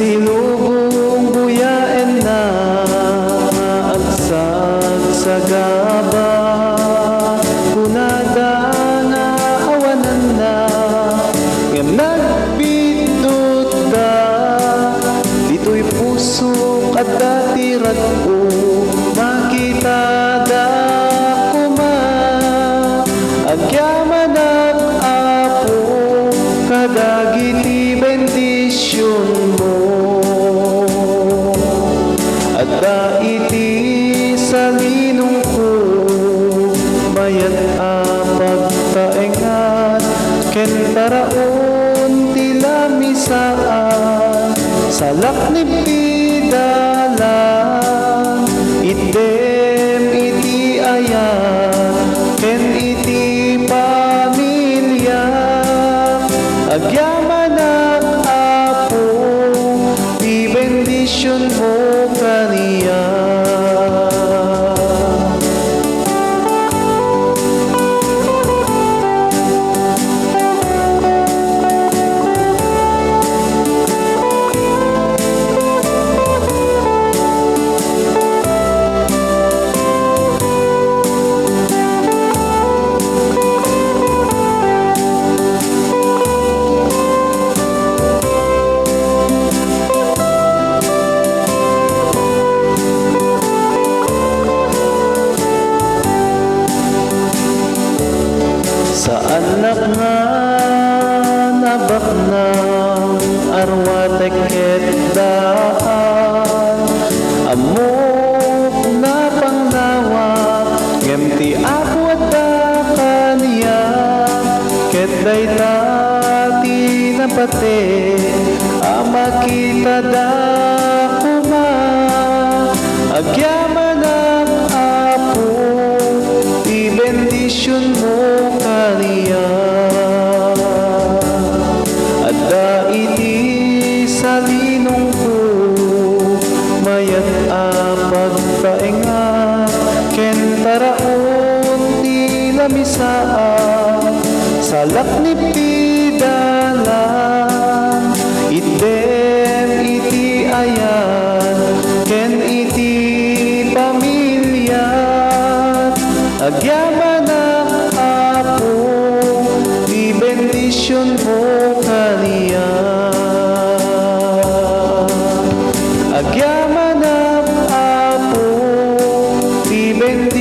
Silubong buyaen na agsag sa gaba, kunada nga awanan na nga nagbidot ka. Dito'y puso at datirat ko makita da kuma agyaman ang apo kadagiti bendisyon mo at daiti sa linong ko mayat pagtaengat ken taraon tila misaan sa laknib ti dalan idem iti ayan ken iti pamilya agyaman ang apo di bendisyon mo kaniya. Sa anak nga nabak ng arwatek ket daan amok na pangnawa ngem ti apo at da kaniya ket dayta ti napate amakita da kuma agyaman ang apo ti bendisyon mo kaniya at daiti sa linong ko mayat pagpaengat ken taraon ti lamisaan sa laknib ti dalan idem iti ayan ken iti pamilya agyaman ang apo di bendisyon mo kaniya agyaman ang apo di bendisyon